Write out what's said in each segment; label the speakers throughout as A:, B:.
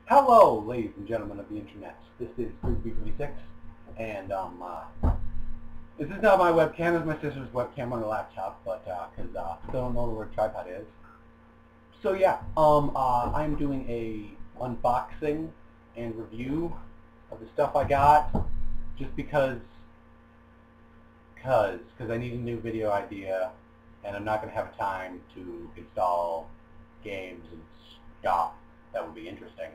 A: Hello, ladies and gentlemen of the internet. This is Creepy56, and this is not my webcam. This is my sister's webcam on her laptop, but because I still don't know where a tripod is. So yeah, I'm doing a unboxing and review of the stuff I got, just because I need a new video idea, and I'm not going to have time to install games and stuff that would be interesting,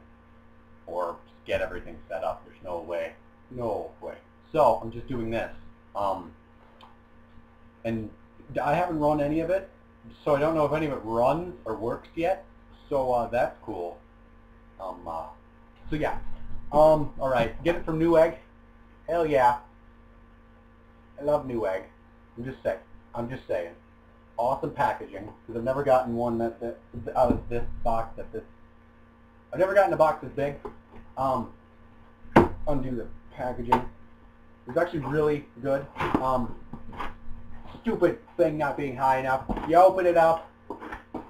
A: or get everything set up. There's no way. So I'm just doing this. And I haven't run any of it, so I don't know if any of it runs or works yet. So that's cool. So yeah. All right. Get it from Newegg. Hell yeah. I love Newegg. I'm just saying. Awesome packaging, because I've never gotten one that's out of this box. I've never gotten a box this big. Undo the packaging. It's actually really good. Stupid thing not being high enough. You open it up,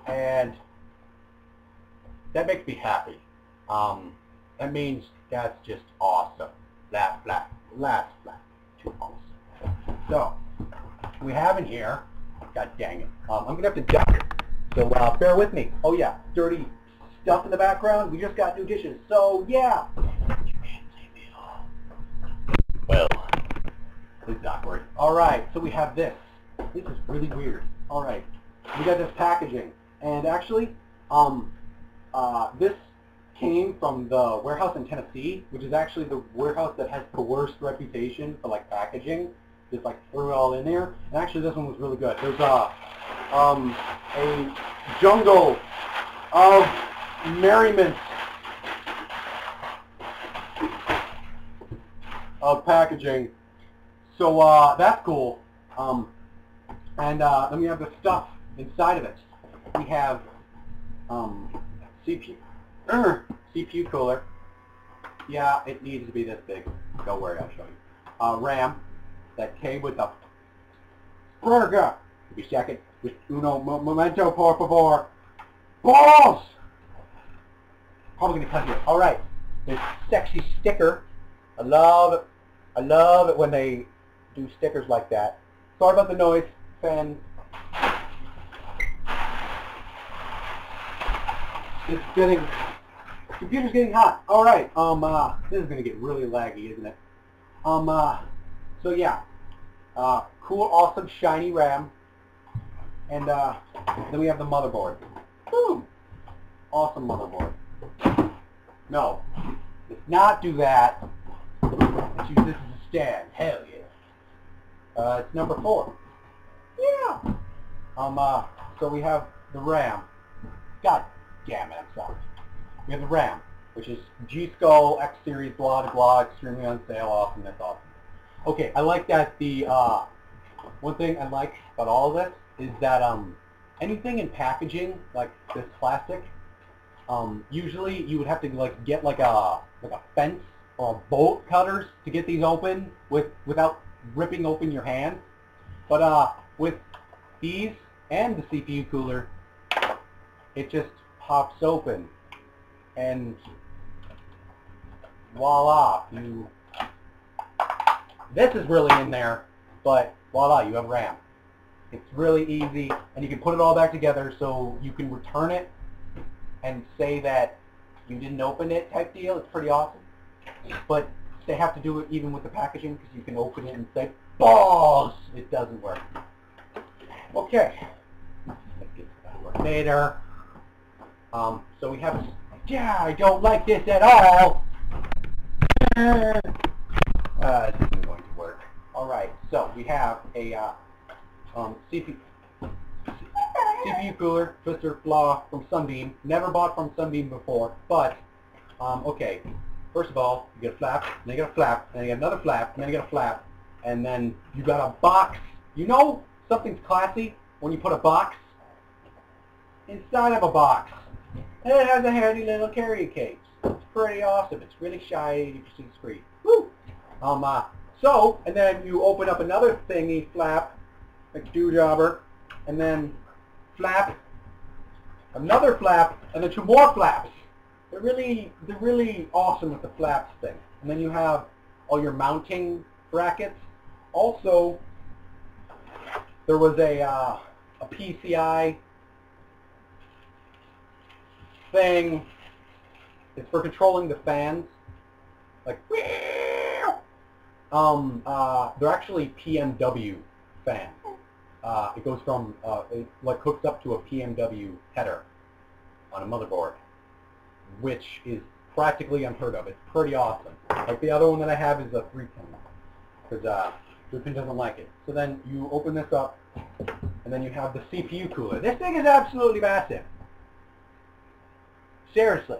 A: and that makes me happy. That means that's just awesome. Last flap. Too awesome. So, we have in here, god dang it, I'm going to have to duck, so bear with me. Oh yeah, dirty stuff in the background. We just got new dishes, so yeah. You can't see me all. Well, it's awkward. Alright, so we have this. This is really weird. Alright, we got this packaging, and actually, this came from the warehouse in Tennessee, which is actually the warehouse that has the worst reputation for like packaging. Just like threw it all in there, and actually this one was really good. There's a jungle of merriment of packaging, so that's cool. And then we have the stuff inside of it. We have CPU cooler. Yeah, it needs to be this big. Don't worry, I'll show you. RAM. That came with the burger. Give me a second. With uno momento, por favor. Balls! Probably gonna cut here. Alright. This sexy sticker. I love it when they do stickers like that. Sorry about the noise, fan. Computer's getting hot. Alright, this is gonna get really laggy, isn't it? So yeah, cool, awesome, shiny RAM, and then we have the motherboard. Boom! Awesome motherboard. No, let's not do that. Let's use this as a stand. Hell yeah. It's number 4. Yeah. So we have the RAM. God damn it, I'm sorry. We have the RAM, which is G.SKILL X Series, blah blah blah, extremely on sale, awesome. That's awesome. Okay, I like that one thing I like about all of this is that anything in packaging like this plastic, usually you would have to like get like a fence or a bolt cutters to get these open without ripping open your hand. But with these and the CPU cooler, it just pops open, and voila, this is really in there, but voila, you have RAM. It's really easy, and you can put it all back together, so you can return it and say that you didn't open it type deal. It's pretty awesome. But they have to do it even with the packaging, because you can open it and say, balls! It doesn't work. Okay. Let's get that work later. So we have, yeah, I don't like this at all. This isn't going to work. Alright, so we have a CPU cooler, twister, blah, from Sunbeam. Never bought from Sunbeam before, but, okay. First of all, you get a flap, then you get a flap, then you get another flap, and then you get a flap, and then you got a box. You know something's classy when you put a box inside of a box. And it has a handy little carry case. It's pretty awesome. It's really shiny. You can see the screen. Woo! And then you open up another thingy, flap, like a dewdrobber, and then flap, another flap, and then 2 more flaps. they're really awesome with the flaps thing. And then you have all your mounting brackets. Also, there was a PCI thing. It's for controlling the fans. Like, they're actually PMW fans. It goes from, it like hooks up to a PMW header on a motherboard, which is practically unheard of. It's pretty awesome. Like the other one that I have is a 3-pin, because 3-pin doesn't like it. So then you open this up, and then you have the CPU cooler. This thing is absolutely massive. Seriously.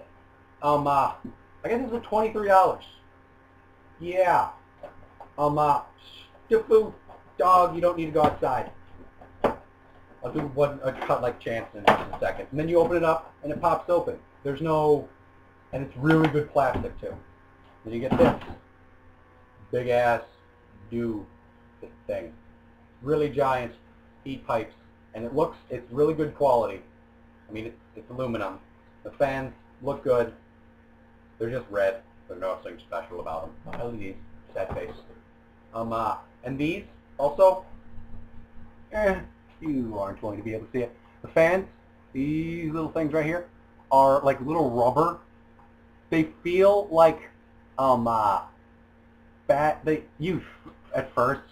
A: I guess this is $23. Yeah. Stifu, dog, you don't need to go outside. I'll do a cut like chance in just a second. And then you open it up, and it pops open. There's no, and it's really good plastic too. Then you get this big ass thing. Really giant heat pipes, and it's really good quality. I mean, it's aluminum. The fans look good. They're just red. There's nothing special about them. LEDs, sad face. And these also, you aren't going to be able to see it. The fans, these little things right here, are like little rubber. They feel like at first,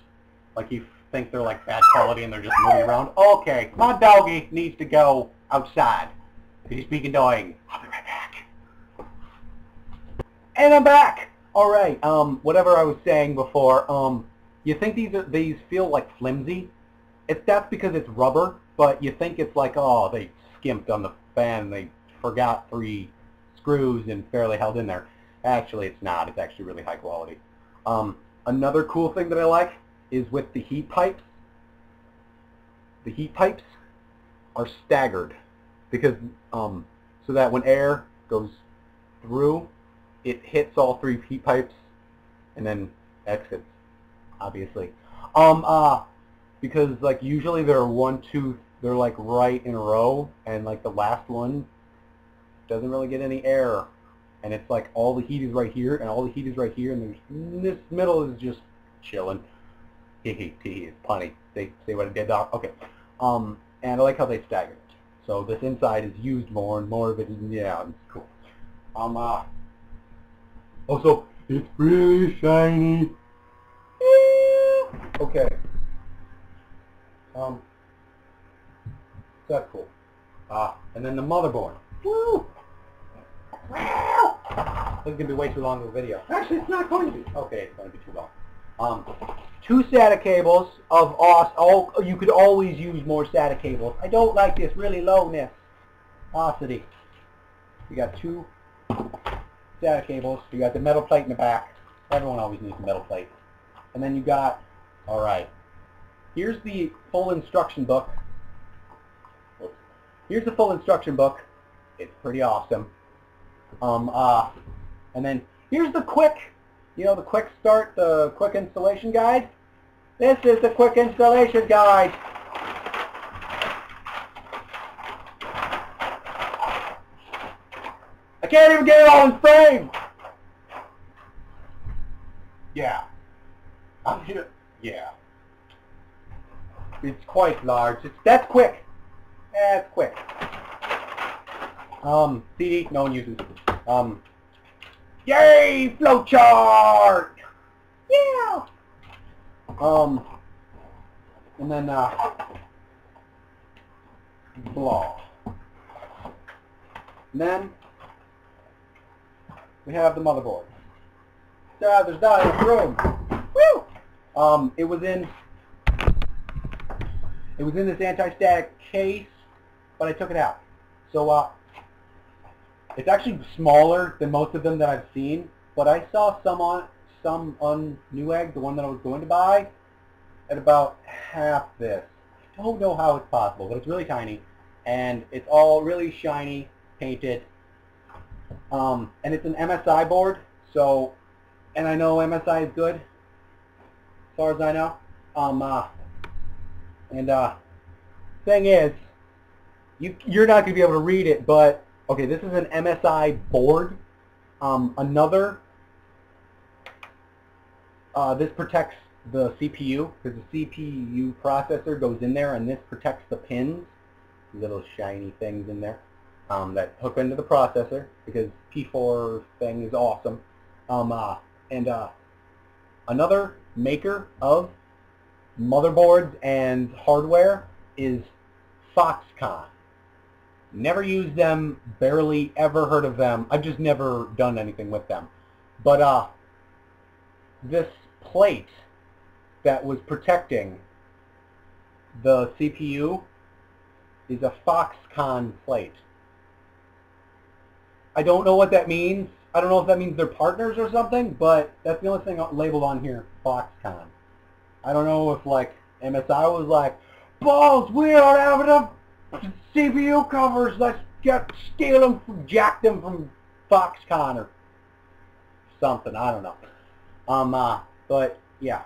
A: like you think they're like bad quality and they're just moving around. Okay, my doggy needs to go outside. He's being annoying. I'll be right back. And I'm back. All right. Whatever I was saying before. You think these feel like flimsy? That's because it's rubber, but you think it's like, oh, they skimped on the fan and they forgot 3 screws and barely held in there. Actually, it's not. It's actually really high quality. Another cool thing that I like is with the heat pipes. The heat pipes are staggered because so that when air goes through, it hits all 3 heat pipes and then exits, obviously. Because like usually they're they're like right in a row, and like the last one doesn't really get any air, and it's like all the heat is right here and all the heat is right here, and this middle is just chilling. It's punny. They say what I did. Okay. And I like how they stagger it. So this inside is used more, and more of it is, yeah, it's cool. Also, it's really shiny. Okay. That's cool. And then the motherboard. Woo! This is going to be way too long of a video. Actually, it's not going to be. Okay, it's going to be too long. 2 SATA cables of you could always use more SATA cables. I don't like this really lowness. Osity. You got 2 SATA cables. You got the metal plate in the back. Everyone always needs a metal plate. And then you got, alright, here's the full instruction book. Here's the full instruction book. It's pretty awesome. And then here's the quick, the quick start, the quick installation guide. This is the quick installation guide. I can't even get it all in frame. Yeah. Yeah. It's quite large. That's quick. That's quick. CD, no one uses. Yay! Flowchart! Yeah! And then, blah. And then, we have the motherboard. There's not enough room. Woo! It was in this anti-static case, but I took it out. So, it's actually smaller than most of them that I've seen, but I saw some on Newegg, the one that I was going to buy, at about half this. I don't know how it's possible, but it's really tiny, and it's all really shiny, painted, and it's an MSI board, so, and I know MSI is good, as far as I know, thing is, you're not going to be able to read it, but Okay, this is an MSI board. This protects the CPU because the CPU processor goes in there, and this protects the pins, little shiny things in there that hook into the processor because P4 thing is awesome. Another maker of motherboards and hardware is Foxconn. Never used them, barely ever heard of them. I've just never done anything with them. But this plate that was protecting the CPU is a Foxconn plate. I don't know what that means. I don't know if that means they're partners or something, but that's the only thing labeled on here, Foxconn. I don't know if like MSI was like, balls, we don't have enough CPU covers, let's steal them, jack them from Foxconn or something, I don't know. But yeah.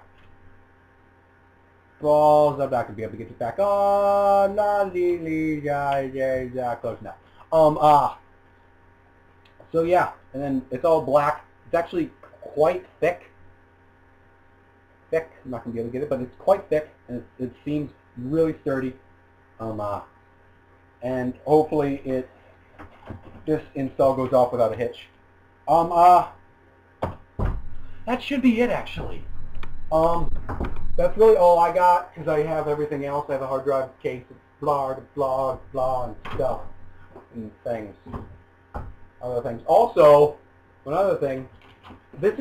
A: Balls, I'm not going to be able to get this back on. Close now. So yeah, and then it's all black. It's actually quite thick. I'm not going to be able to get it, but it's quite thick, and it seems really sturdy. And hopefully this install goes off without a hitch. That should be it, actually. That's really all I got, because I have everything else. I have a hard drive case, blah, and stuff, and things. Other things. Also, another thing, this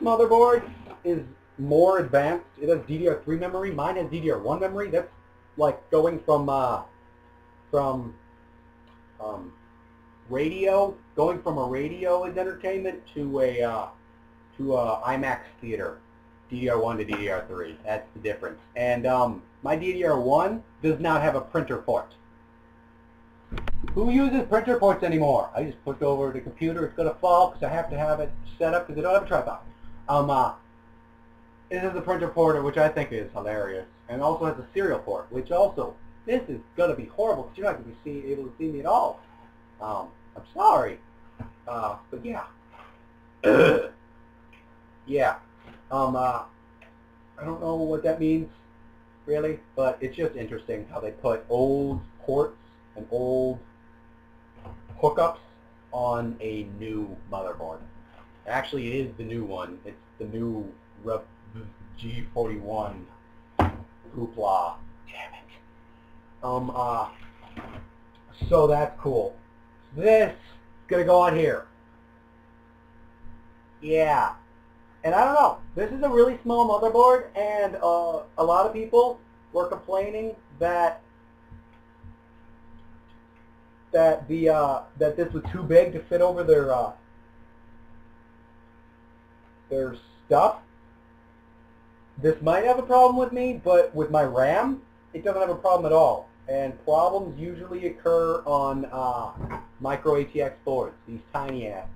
A: motherboard is more advanced. It has DDR3 memory. Mine has DDR1 memory. That's like going from radio, going from a radio as entertainment to a IMAX theater. DDR1 to DDR3. That's the difference. And my DDR1 does not have a printer port. Who uses printer ports anymore? I just put it over the computer. It's going to fall because I have to have it set up because I don't have a tripod. It has a printer port, which I think is hilarious. And also has a serial port, which also, this is going to be horrible because you're not going to be able to see me at all. I'm sorry. But yeah. Yeah. I don't know what that means, really, but it's just interesting how they put old ports and old hookups on a new motherboard. Actually, it is the new one. It's the new G41 hoopla. Damn it. So that's cool. This is gonna go on here. Yeah. And I don't know, this is a really small motherboard, and a lot of people were complaining that that this was too big to fit over their stuff. This might have a problem with me, but with my RAM, it doesn't have a problem at all. And problems usually occur on micro ATX boards, these tiny ass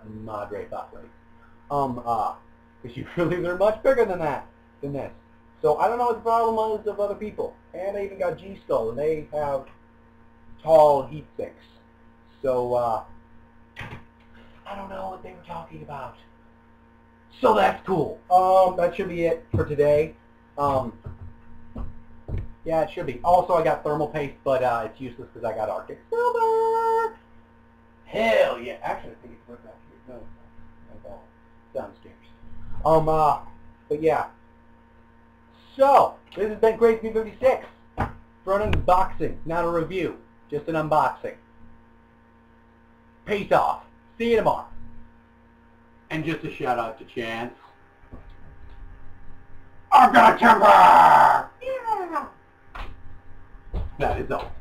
A: Madre bus rates. Because usually they're much bigger than this. So I don't know what the problem was of other people. And I even got G.SKILL, and they have tall heat sinks. So I don't know what they were talking about. So that's cool. That should be it for today. Yeah, it should be. Also, I got thermal paste, but it's useless because I got Arctic Silver. Hell yeah! Actually, I think it's right back here. No, it's not. Downstairs. But yeah. So, this has been Crazy 56 for an unboxing, not a review, just an unboxing. Peace off. See you tomorrow. And just a shout out to Chance. I've got a temper! Yeah. That is all.